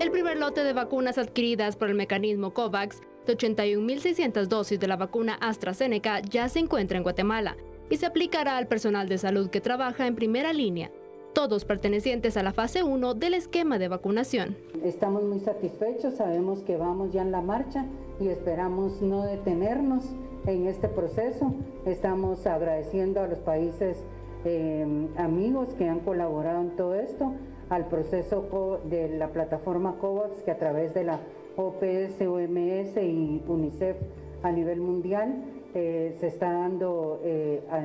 El primer lote de vacunas adquiridas por el mecanismo COVAX de 81.600 dosis de la vacuna AstraZeneca ya se encuentra en Guatemala y se aplicará al personal de salud que trabaja en primera línea, todos pertenecientes a la fase 1 del esquema de vacunación. Estamos muy satisfechos, sabemos que vamos ya en la marcha y esperamos no detenernos en este proceso. Estamos agradeciendo a los países amigos que han colaborado en todo esto, al proceso de la plataforma COVAX, que a través de la OPS, OMS y UNICEF a nivel mundial se está dando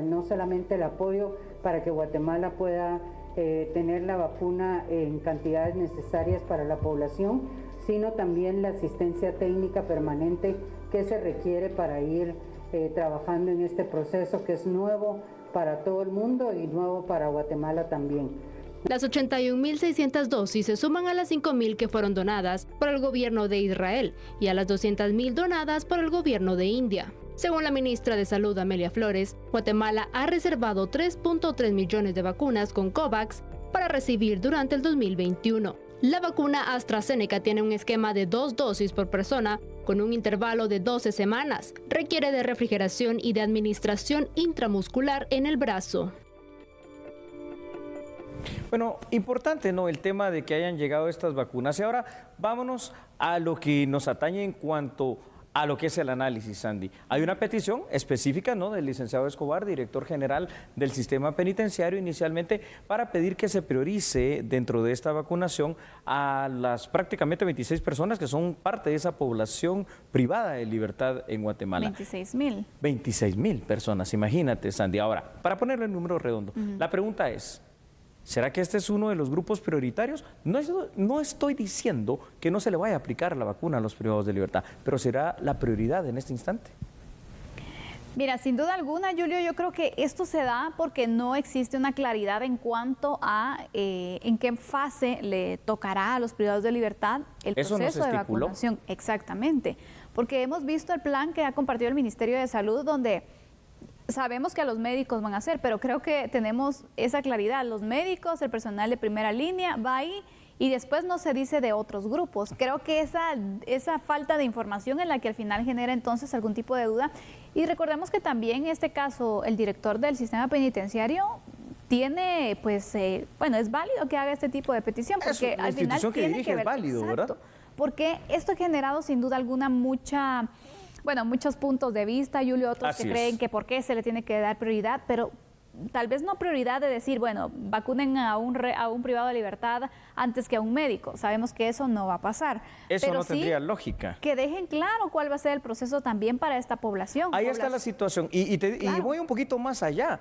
no solamente el apoyo para que Guatemala pueda tener la vacuna en cantidades necesarias para la población, sino también la asistencia técnica permanente que se requiere para ir trabajando en este proceso que es nuevo para todo el mundo y nuevo para Guatemala también. Las 81.600 dosis se suman a las 5.000 que fueron donadas por el gobierno de Israel y a las 200.000 donadas por el gobierno de India. Según la ministra de Salud, Amelia Flores, Guatemala ha reservado 3.3 millones de vacunas con COVAX para recibir durante el 2021. La vacuna AstraZeneca tiene un esquema de 2 dosis por persona con un intervalo de 12 semanas. Requiere de refrigeración y de administración intramuscular en el brazo. Bueno, importante, ¿no?, el tema de que hayan llegado estas vacunas. Y ahora vámonos a lo que nos atañe en cuanto a lo que es el análisis, Sandy. Hay una petición específica, ¿no?, del licenciado Escobar, director general del sistema penitenciario, inicialmente para pedir que se priorice dentro de esta vacunación a las prácticamente 26 personas que son parte de esa población privada de libertad en Guatemala. 26.000. 26.000 personas, imagínate, Sandy. Ahora, para ponerle el número redondo, la pregunta es: ¿será que este es uno de los grupos prioritarios? No estoy diciendo que no se le vaya a aplicar la vacuna a los privados de libertad, pero ¿será la prioridad en este instante? Mira, sin duda alguna, Julio, yo creo que esto se da porque no existe una claridad en cuanto a en qué fase le tocará a los privados de libertad el proceso de vacunación. Exactamente, porque hemos visto el plan que ha compartido el Ministerio de Salud, donde sabemos que a los médicos van a hacer, pero creo que tenemos esa claridad. Los médicos, el personal de primera línea va ahí y después no se dice de otros grupos. Creo que esa falta de información es la que al final genera entonces algún tipo de duda. Y recordemos que también en este caso el director del sistema penitenciario tiene, pues, bueno, es válido que haga este tipo de petición, porque al final tiene que ver, es válido, ¿verdad? Porque esto ha generado sin duda alguna muchos puntos de vista, Julio, otros que creen que por qué se le tiene que dar prioridad, pero tal vez no prioridad de decir, bueno, vacunen a un privado de libertad antes que a un médico. Sabemos que eso no va a pasar. Eso pero no tendría lógica. Que dejen claro cuál va a ser el proceso también para esta población. Ahí está la situación. Y voy un poquito más allá.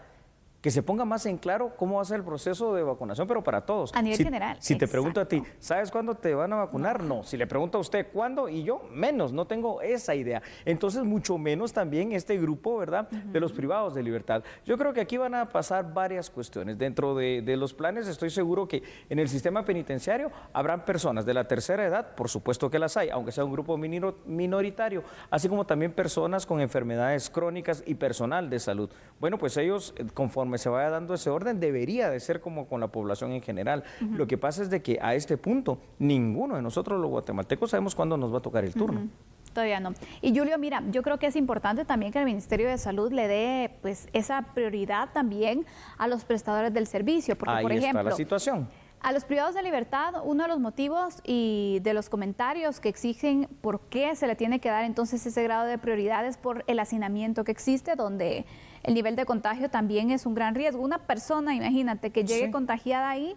Que se ponga más en claro cómo va a ser el proceso de vacunación, pero para todos. A nivel general. Si te pregunto a ti, ¿sabes cuándo te van a vacunar? No. Si le pregunto a usted cuándo, y yo menos, no tengo esa idea. Entonces, mucho menos también este grupo, ¿verdad?, de los privados de libertad. Yo creo que aquí van a pasar varias cuestiones. Dentro de los planes, estoy seguro que en el sistema penitenciario habrán personas de la tercera edad, por supuesto que las hay, aunque sea un grupo minoritario, así como también personas con enfermedades crónicas y personal de salud. Bueno, pues ellos, conforme se vaya dando ese orden, debería de ser como con la población en general. Lo que pasa es de que a este punto ninguno de nosotros los guatemaltecos sabemos cuándo nos va a tocar el turno. Todavía no. Y Julio, mira, yo creo que es importante también que el Ministerio de Salud le dé, pues, esa prioridad también a los prestadores del servicio, porque ahí por ejemplo, está la situación. A los privados de libertad, uno de los motivos y de los comentarios que exigen por qué se le tiene que dar entonces ese grado de prioridad es por el hacinamiento que existe, donde el nivel de contagio también es un gran riesgo. Una persona, imagínate, que llegue contagiada ahí,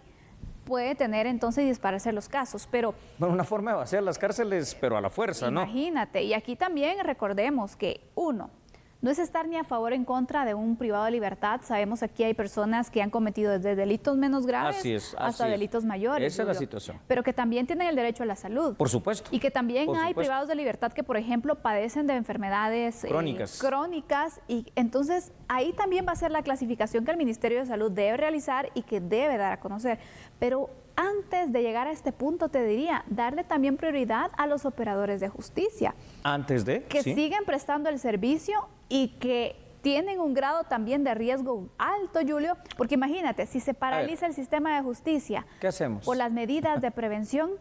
puede tener entonces dispararse los casos, pero... Bueno, una forma de vaciar las cárceles, pero a la fuerza, ¿no? Imagínate, y aquí también recordemos que, uno, no es estar ni a favor o en contra de un privado de libertad. Sabemos que aquí hay personas que han cometido desde delitos menos graves hasta delitos mayores. Esa es la situación. Pero que también tienen el derecho a la salud. Por supuesto. Y que también hay privados de libertad que, por ejemplo, padecen de enfermedades crónicas. Y entonces ahí también va a ser la clasificación que el Ministerio de Salud debe realizar y que debe dar a conocer. Pero antes de llegar a este punto, te diría, darle también prioridad a los operadores de justicia. Antes de... Que siguen prestando el servicio y que tienen un grado también de riesgo alto, Julio, porque imagínate, si se paraliza el sistema de justicia, ¿qué hacemos? Por las medidas de prevención,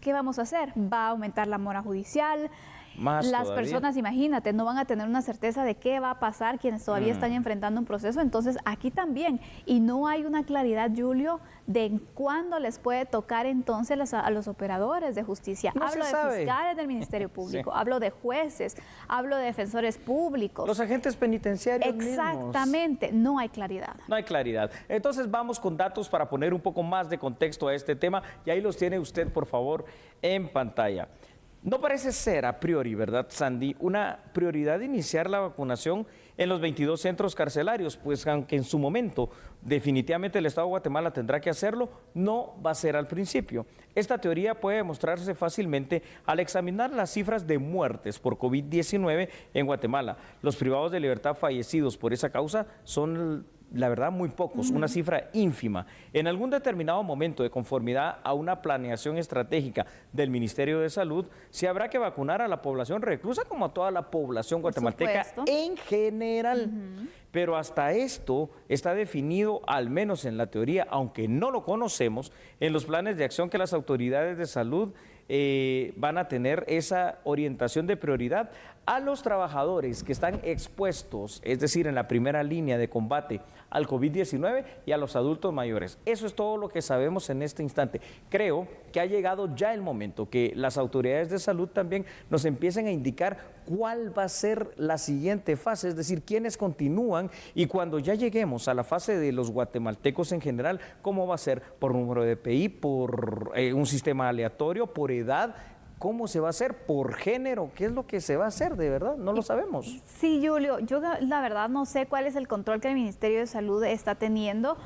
¿qué vamos a hacer? Va a aumentar la mora judicial. Más las todavía. personas, imagínate, no van a tener una certeza de qué va a pasar quienes todavía están enfrentando un proceso. Entonces, aquí también, y no hay una claridad, Julio, de cuándo les puede tocar entonces a los operadores de justicia. No hablo se de sabe. fiscales del Ministerio Público, Sí. hablo de jueces, hablo de defensores públicos. Los agentes penitenciarios Exactamente, mismos. no hay claridad. No hay claridad. Entonces vamos con datos para poner un poco más de contexto a este tema y ahí los tiene usted, por favor, en pantalla. No parece ser a priori, ¿verdad, Sandy?, una prioridad iniciar la vacunación en los 22 centros carcelarios, pues aunque en su momento definitivamente el Estado de Guatemala tendrá que hacerlo, no va a ser al principio. Esta teoría puede demostrarse fácilmente al examinar las cifras de muertes por COVID-19 en Guatemala. Los privados de libertad fallecidos por esa causa son, la verdad, muy pocos, una cifra ínfima. En algún determinado momento, de conformidad a una planeación estratégica del Ministerio de Salud, se habrá que vacunar a la población reclusa como a toda la población guatemalteca en general. Pero hasta esto está definido, al menos en la teoría, aunque no lo conocemos, en los planes de acción que las autoridades de salud van a tener esa orientación de prioridad a los trabajadores que están expuestos, es decir, en la primera línea de combate al COVID-19 y a los adultos mayores. Eso es todo lo que sabemos en este instante. Creo que ha llegado ya el momento que las autoridades de salud también nos empiecen a indicar cuál va a ser la siguiente fase, es decir, quiénes continúan y cuando ya lleguemos a la fase de los guatemaltecos en general, cómo va a ser, por número de PI, por un sistema aleatorio, por edad. ¿Cómo se va a hacer? ¿Por género? ¿Qué es lo que se va a hacer? De verdad, no lo sabemos. Sí, Julio, yo la verdad no sé cuál es el control que el Ministerio de Salud está teniendo,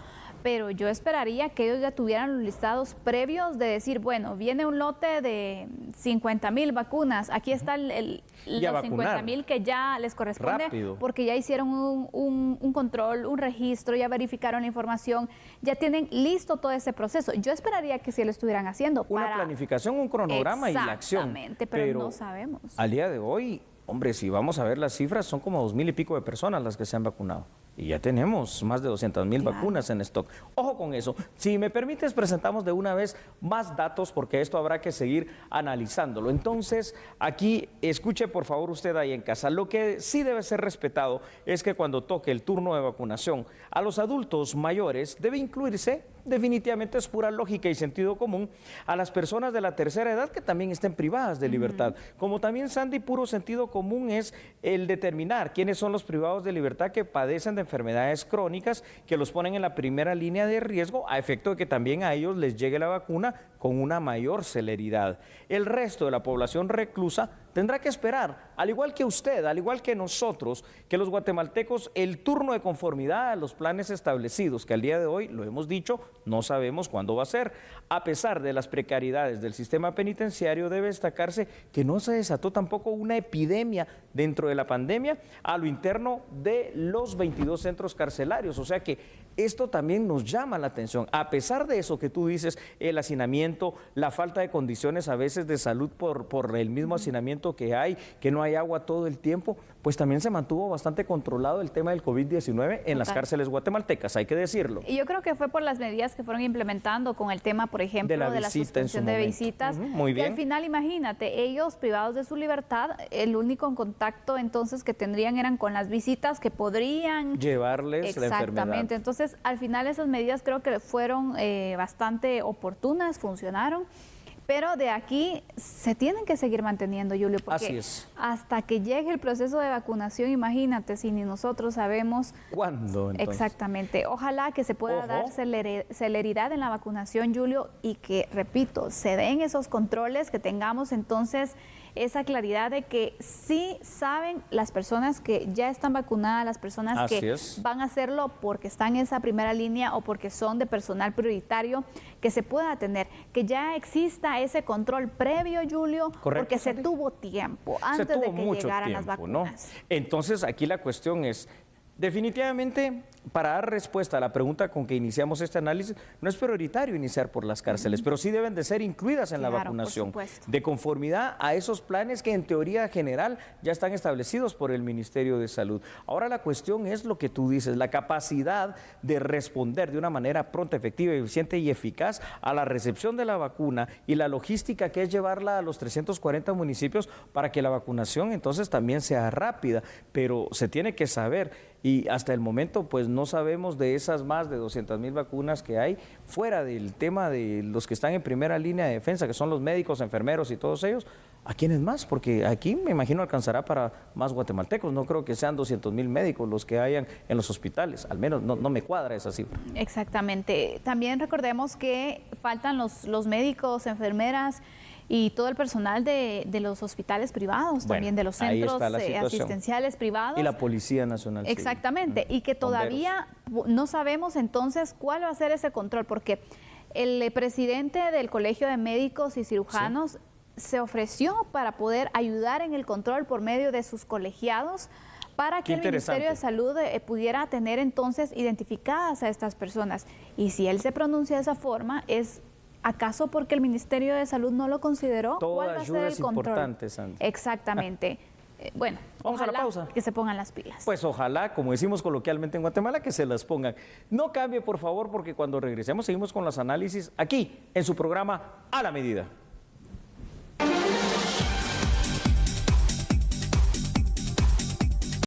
pero yo esperaría que ellos ya tuvieran los listados previos de decir, bueno, viene un lote de 50,000 vacunas, aquí están los 50,000 que ya les corresponde, rápido, porque ya hicieron un control, un registro, ya verificaron la información, ya tienen listo todo ese proceso. Yo esperaría que sí lo estuvieran haciendo. Una planificación, un cronograma y la acción. Exactamente, pero no sabemos. Al día de hoy, hombre, si vamos a ver las cifras, son como 2,000 y pico de personas las que se han vacunado. Y ya tenemos más de 200,000 vacunas en stock. Ojo con eso. Si me permites, presentamos de una vez más datos porque esto habrá que seguir analizándolo. Entonces, aquí escuche por favor usted ahí en casa. Lo que sí debe ser respetado es que cuando toque el turno de vacunación a los adultos mayores debe incluirse, definitivamente es pura lógica y sentido común, a las personas de la tercera edad que también estén privadas de libertad. Como también, Sandy, puro sentido común es el determinar quiénes son los privados de libertad que padecen de enfermedades crónicas que los ponen en la primera línea de riesgo a efecto de que también a ellos les llegue la vacuna con una mayor celeridad. El resto de la población reclusa tendrá que esperar, al igual que usted, al igual que nosotros, que los guatemaltecos, el turno de conformidad a los planes establecidos, que al día de hoy, lo hemos dicho, no sabemos cuándo va a ser. A pesar de las precariedades del sistema penitenciario, debe destacarse que no se desató tampoco una epidemia dentro de la pandemia a lo interno de los 22 centros carcelarios. O sea que esto también nos llama la atención. A pesar de eso que tú dices, el hacinamiento, la falta de condiciones a veces de salud por el mismo hacinamiento que hay, que no hay agua todo el tiempo, pues también se mantuvo bastante controlado el tema del COVID-19 en las cárceles guatemaltecas, hay que decirlo. Y yo creo que fue por las medidas que fueron implementando con el tema, por ejemplo, de la suspensión de visitas. Muy bien. Que al final, imagínate, ellos privados de su libertad, el único contacto entonces que tendrían eran con las visitas que podrían llevarles la enfermedad. Exactamente. Entonces, al final esas medidas creo que fueron bastante oportunas, funcionaron. Pero de aquí se tienen que seguir manteniendo, Julio, porque así es. Hasta que llegue el proceso de vacunación, imagínate, si ni nosotros sabemos cuándo. Entonces, exactamente. Ojalá que se pueda dar celeridad en la vacunación, Julio, y que, repito, se den esos controles, que tengamos entonces esa claridad de que sí saben las personas que ya están vacunadas, las personas que van a hacerlo porque están en esa primera línea o porque son de personal prioritario, que se pueda tener, que ya exista ese control previo, Julio, porque se tuvo tiempo antes de que llegaran las vacunas. ¿No? Entonces, aquí la cuestión es, definitivamente para dar respuesta a la pregunta con que iniciamos este análisis, no es prioritario iniciar por las cárceles, pero sí deben de ser incluidas en la vacunación, de conformidad a esos planes que en teoría general ya están establecidos por el Ministerio de Salud. Ahora la cuestión es lo que tú dices, la capacidad de responder de una manera pronta, efectiva, eficiente y eficaz a la recepción de la vacuna y la logística que es llevarla a los 340 municipios para que la vacunación entonces también sea rápida, pero se tiene que saber. Y hasta el momento, pues no sabemos de esas más de 200,000 vacunas que hay, fuera del tema de los que están en primera línea de defensa, que son los médicos, enfermeros y todos ellos, ¿a quiénes más? Porque aquí me imagino alcanzará para más guatemaltecos, no creo que sean 200,000 médicos los que hayan en los hospitales, al menos no me cuadra esa cifra. Exactamente. También recordemos que faltan los médicos, enfermeras y todo el personal de los hospitales privados, bueno, también de los centros asistenciales privados. Y la Policía Nacional. Exactamente, y que todavía no sabemos entonces cuál va a ser ese control, porque el presidente del Colegio de Médicos y Cirujanos se ofreció para poder ayudar en el control por medio de sus colegiados, para que el Ministerio de Salud pudiera tener entonces identificadas a estas personas. Y si él se pronuncia de esa forma, ¿acaso porque el Ministerio de Salud no lo consideró? Toda ¿cuál va a ser el control? Importante, Sandra. Exactamente. Bueno, vamos a la pausa. Que se pongan las pilas. Pues ojalá, como decimos coloquialmente en Guatemala, que se las pongan. No cambie, por favor, porque cuando regresemos seguimos con los análisis aquí, en su programa A la Medida.